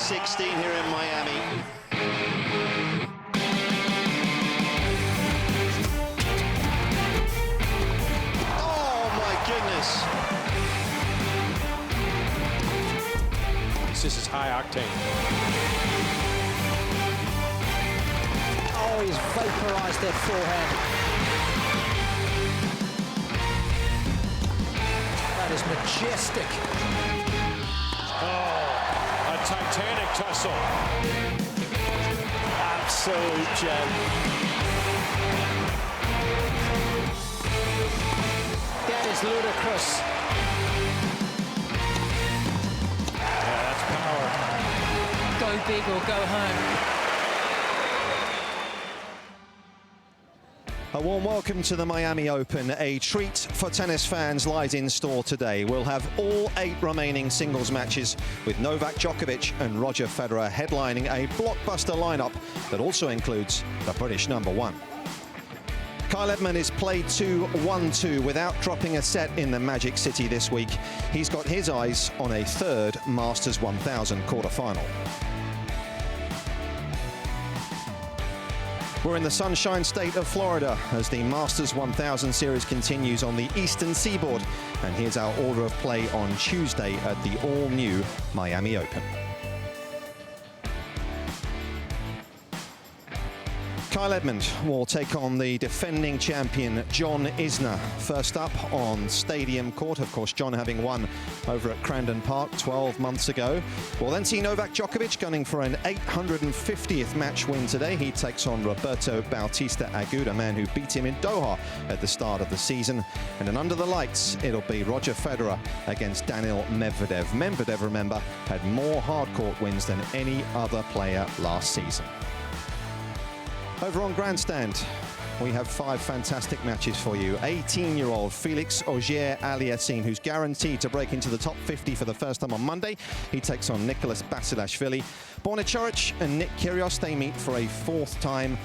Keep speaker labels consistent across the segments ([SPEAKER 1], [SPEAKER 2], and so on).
[SPEAKER 1] 16 here in Miami. Oh my goodness.
[SPEAKER 2] This is high octane.
[SPEAKER 3] Oh, he's vaporized their forehand. That is majestic.
[SPEAKER 2] Oh, a titanic tussle.
[SPEAKER 1] Absolute gem.
[SPEAKER 3] That is ludicrous.
[SPEAKER 2] Yeah, that's power.
[SPEAKER 3] Go big or go home.
[SPEAKER 4] A warm welcome to the Miami Open. A treat for tennis fans lies in store today. We'll have all 8 remaining singles matches with Novak Djokovic and Roger Federer headlining a blockbuster lineup that also includes the British #1. Kyle Edmund is played 2-1-2 without dropping a set in the Magic City this week. He's got his eyes on a 3rd Masters 1000 quarterfinal. We're in the Sunshine State of Florida as the Masters 1000 series continues on the eastern seaboard. And here's our order of play on Tuesday at the all-new Miami Open. Kyle Edmund will take on the defending champion John Isner. First up on Stadium Court, of course, John having won over at Crandon Park 12 months ago. We'll then see Novak Djokovic gunning for an 850th match win today. He takes on Roberto Bautista Agut, a man who beat him in Doha at the start of the season. And then under the lights, it'll be Roger Federer against Daniil Medvedev. Medvedev, remember, had more hard-court wins than any other player last season. Over on Grandstand, we have 5 fantastic matches for you. 18-year-old Felix Auger-Aliassime, who's guaranteed to break into the top 50 for the first time on Monday. He takes on Nicholas Basilashvili. Borna Coric and Nick Kyrgios, they meet for a 4th time.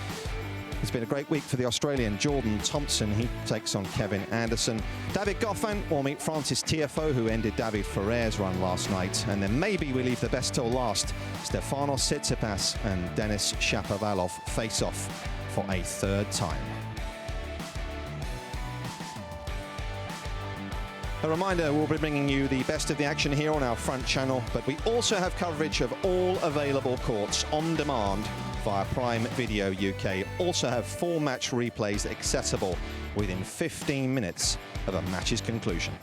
[SPEAKER 4] It's been a great week for the Australian Jordan Thompson. He takes on Kevin Anderson. David Goffin will meet Francis Tiafoe, who ended David Ferrer's run last night. And then maybe we leave the best till last. Stefanos Tsitsipas and Denis Shapovalov face off for a 3rd time. A reminder, we'll be bringing you the best of the action here on our front channel, but we also have coverage of all available courts on demand via Prime Video UK. Also have 4 match replays accessible within 15 minutes of a match's conclusion.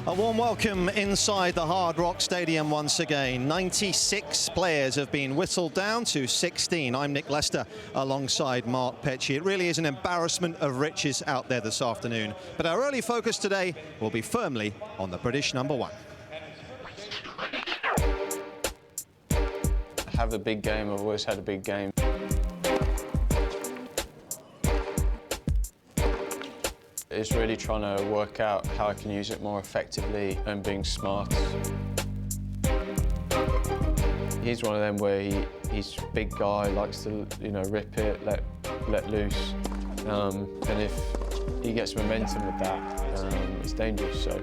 [SPEAKER 4] A warm welcome inside the Hard Rock Stadium once again. 96 players have been whistled down to 16. I'm Nick Lester alongside Mark Petchey. It really is an embarrassment of riches out there this afternoon. But our early focus today will be firmly on the British #1.
[SPEAKER 5] Have a big game. I've always had a big game. It's really trying to work out how I can use it more effectively and being smart. He's one of them where he's a big guy, likes to rip it, let loose, and if he gets momentum with that, it's dangerous. So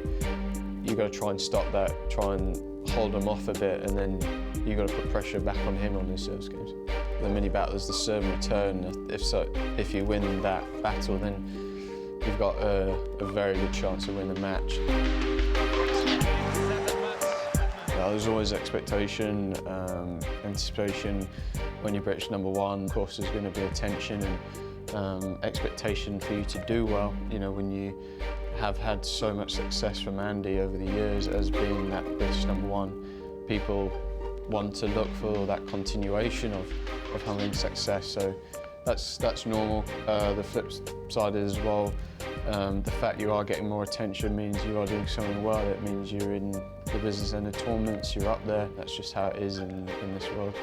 [SPEAKER 5] you've got to try and stop that, try and hold him off a bit, and then you've got to put pressure back on him on his service games. The mini battle is the serve and return. If you win that battle, then you've got a very good chance to win the match. There's always expectation, anticipation when you're British #1. Of course, there's going to be attention and expectation for you to do well. You know, when you have had so much success from Andy over the years as being that British #1, people want to look for that continuation of having success. So that's normal. The flip side is as well, the fact you are getting more attention means you are doing something well. It means you're in the business end of tournaments, you're up there. That's just how it is in this world.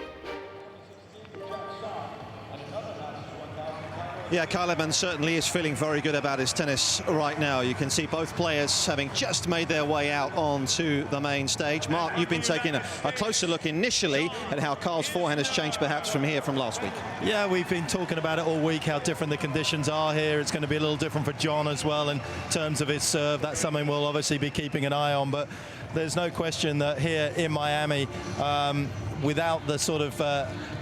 [SPEAKER 4] Yeah, Kyle Edmund certainly is feeling very good about his tennis right now. You can see both players having just made their way out onto the main stage. Mark, you've been taking a closer look initially at how Kyle's forehand has changed perhaps from last week.
[SPEAKER 6] Yeah, we've been talking about it all week, how different the conditions are here. It's going to be a little different for John as well in terms of his serve. That's something we'll obviously be keeping an eye on. But there's no question that here in Miami, without the sort of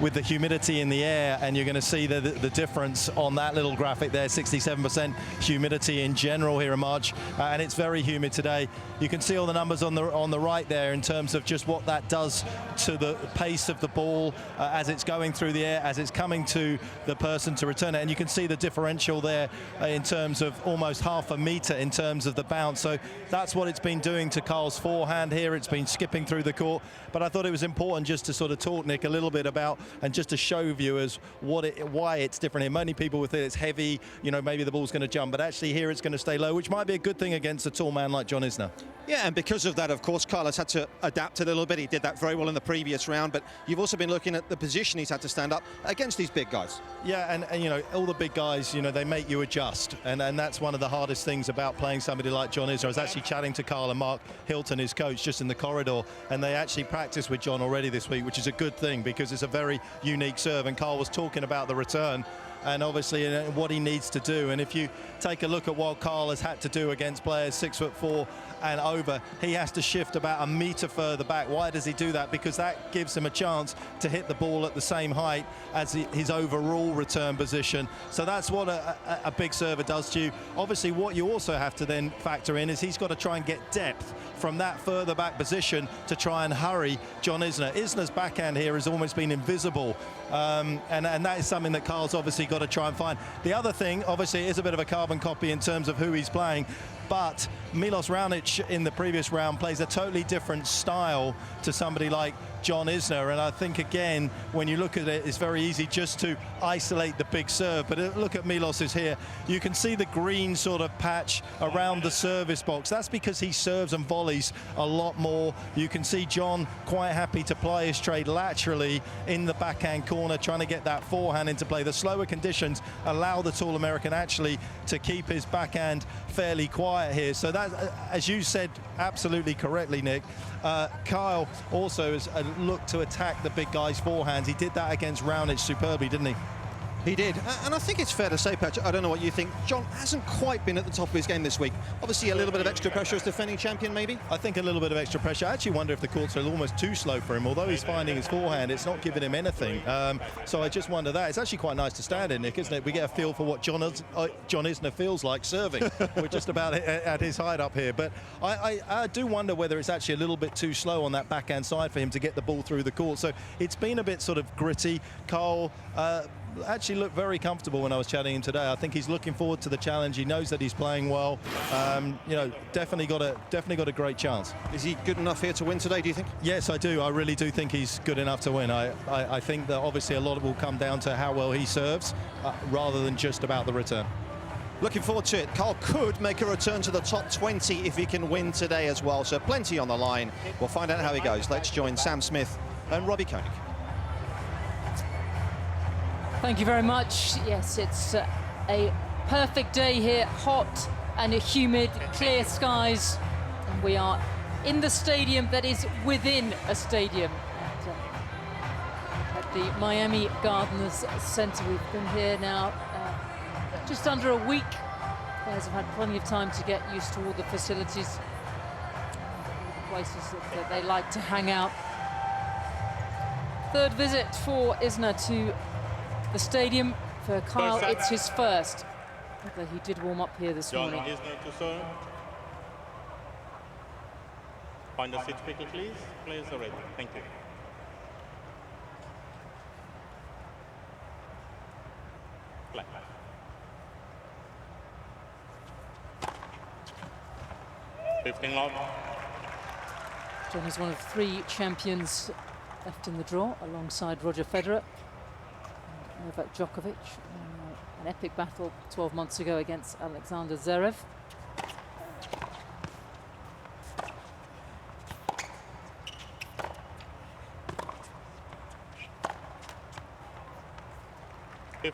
[SPEAKER 6] with the humidity in the air, and you're going to see the difference on that little graphic there, 67% humidity in general here in March, and it's very humid today. You can see all the numbers on the right there in terms of just what that does to the pace of the ball as it's going through the air, as it's coming to the person to return it, and you can see the differential there in terms of almost half a meter in terms of the bounce. So that's what it's been doing to Carl's forehand here. It's been skipping through the court, but I thought it was important just to sort of talk, Nick, a little bit about, and just to show viewers why it's different here. Many people would think it's heavy, you know, maybe the ball's going to jump, but actually here it's going to stay low, which might be a good thing against a tall man like John Isner.
[SPEAKER 4] Yeah, and because of that, of course, Carl has had to adapt a little bit. He did that very well in the previous round, but you've also been looking at the position he's had to stand up against these big guys.
[SPEAKER 6] Yeah, and you know, all the big guys, you know, they make you adjust, and that's one of the hardest things about playing somebody like John Isner. I was actually chatting to Carl and Mark Hilton, his coach, just in the corridor, and they actually practiced with John already this week, which is a good thing because it's a very unique serve, and Carl was talking about the return and obviously what he needs to do. And if you take a look at what Carl has had to do against players 6'4" and over, he has to shift about a meter further back. Why does he do that? Because that gives him a chance to hit the ball at the same height as his overall return position. So that's what a big server does to you. Obviously, what you also have to then factor in is he's got to try and get depth from that further back position to try and hurry John Isner. Isner's backhand here has almost been invisible, and that is something that Carl's obviously got to try and find. The other thing, obviously, is a bit of a carbon copy in terms of who he's playing, but Milos Raonic in the previous round plays a totally different style to somebody like John Isner, and I think again when you look at it, it's very easy just to isolate the big serve, but look at Milos's here. You can see the green sort of patch around the service box. That's because he serves and volleys a lot more. You can see John quite happy to ply his trade laterally in the backhand corner, trying to get that forehand into play. The slower conditions allow the tall American actually to keep his backhand fairly quiet here. So that, as you said absolutely correctly, Nick, Kyle also has looked to attack the big guy's forehands. He did that against Raonic superbly, didn't he?
[SPEAKER 4] He did, and I think it's fair to say, Patch, I don't know what you think, John hasn't quite been at the top of his game this week. Obviously a little bit of extra pressure as defending champion, maybe? I
[SPEAKER 6] think a little bit of extra pressure. I actually wonder if the courts are almost too slow for him. Although he's finding his forehand, it's not giving him anything. So I just wonder that. It's actually quite nice to stand in, Nick, isn't it? We get a feel for what John Isner feels like serving. We're just about at his height up here. But I do wonder whether it's actually a little bit too slow on that backhand side for him to get the ball through the court. So it's been a bit sort of gritty. Carl actually looked very comfortable when I was chatting him today. I think he's looking forward to the challenge. He knows that he's playing well. You know, definitely got a great chance.
[SPEAKER 4] Is he good enough here to win today, do you think?
[SPEAKER 6] Yes, I do. I really do think he's good enough to win. I think that obviously a lot of it will come down to how well he serves rather than just about the return.
[SPEAKER 4] Looking forward to it. Carl could make a return to the top 20 if he can win today as well. So plenty on the line. We'll find out how he goes. Let's join Sam Smith and Robbie Koenig.
[SPEAKER 7] Thank you very much. Yes, it's a perfect day here, hot and humid, clear skies. And we are in the stadium that is within a stadium at the Miami Gardens Center. We've been here now just under a week. Players have had plenty of time to get used to all the facilities, all the places that they like to hang out. Third visit for Isner to the stadium. For Kyle, it's his first. Although he did warm up here this morning.
[SPEAKER 8] John Isner to serve. Find a seat quickly, please. Players are ready. Thank you. Play. Lifting lock.
[SPEAKER 7] John is one of 3 champions left in the draw, alongside Roger Federer. Novak Djokovic, an epic battle 12 months ago against Alexander Zverev. I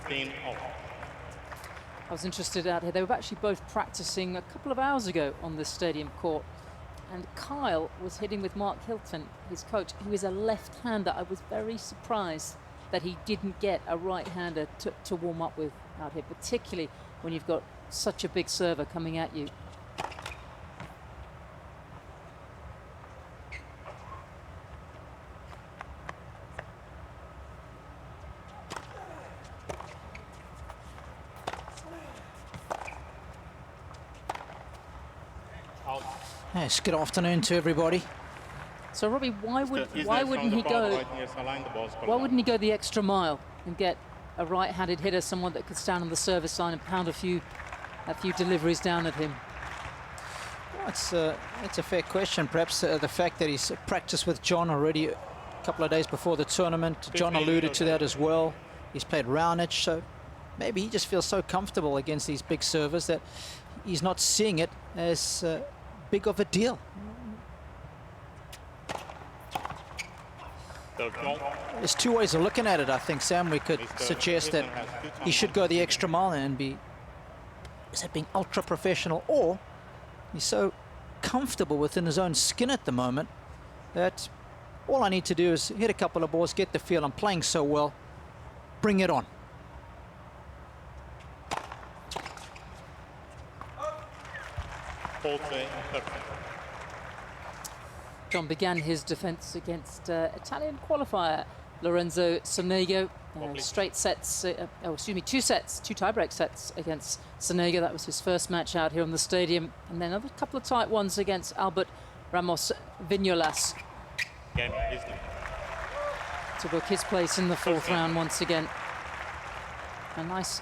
[SPEAKER 7] was interested out here. They were actually both practicing a couple of hours ago on the stadium court. And Kyle was hitting with Mark Hilton, his coach, who is a left-hander. I was very surprised that he didn't get a right-hander to warm up with out here, particularly when you've got such a big server coming at you.
[SPEAKER 3] Yes, good afternoon to everybody.
[SPEAKER 7] So Robbie, why wouldn't he go? Why
[SPEAKER 8] Why
[SPEAKER 7] wouldn't he go the extra mile and get a right-handed hitter, someone that could stand on the service line and pound a few deliveries down at him?
[SPEAKER 3] Well, it's a fair question. Perhaps the fact that he's practiced with John already a couple of days before the tournament. John alluded to that as well. He's played Raonic, so maybe he just feels so comfortable against these big servers that he's not seeing it as big of a deal. There's two ways of looking at it, I think, Sam. We could suggest that he should go the extra mile and be, is it being ultra professional, or he's so comfortable within his own skin at the moment that all I need to do is hit a couple of balls, get the feel. I'm playing so well, bring it on.
[SPEAKER 7] John began his defence against Italian qualifier Lorenzo Sonego. Straight sets, two sets, two tiebreak sets against Sonego. That was his first match out here on the stadium. And then another couple of tight ones against Albert Ramos Vignolas to book his place in the fourth round once again. A nice,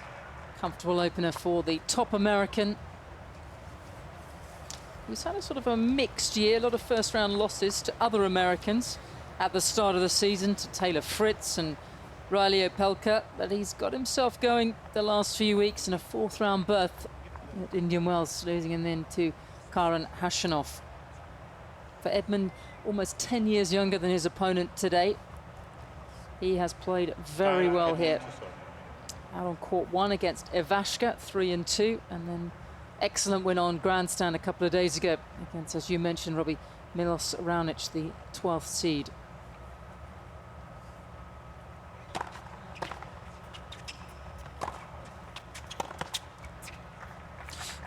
[SPEAKER 7] comfortable opener for the top American. He's had a sort of a mixed year, a lot of first-round losses to other Americans at the start of the season, to Taylor Fritz and Riley Opelka, but he's got himself going the last few weeks in a fourth-round berth at Indian Wells, losing in the end to Karen Hashanoff. For Edmund, almost 10 years younger than his opponent today. He has played very well here. Out on court one against Ivashka, 3-2, and then excellent win on grandstand a couple of days ago against, as you mentioned, Robbie, Milos Raonic, the 12th seed.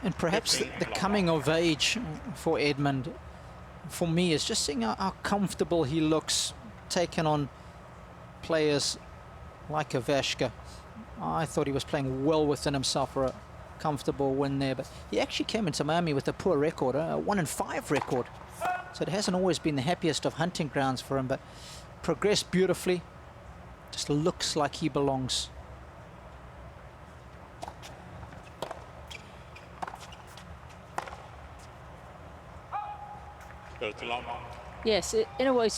[SPEAKER 3] And perhaps the coming of age for Edmund, for me, is just seeing how comfortable he looks taking on players like Ivashka. I thought he was playing well within himself for a comfortable win there, but he actually came into Miami with a poor record, a 1-5 record. So it hasn't always been the happiest of hunting grounds for him, but progressed beautifully. Just looks like he belongs.
[SPEAKER 7] Yes, in a way,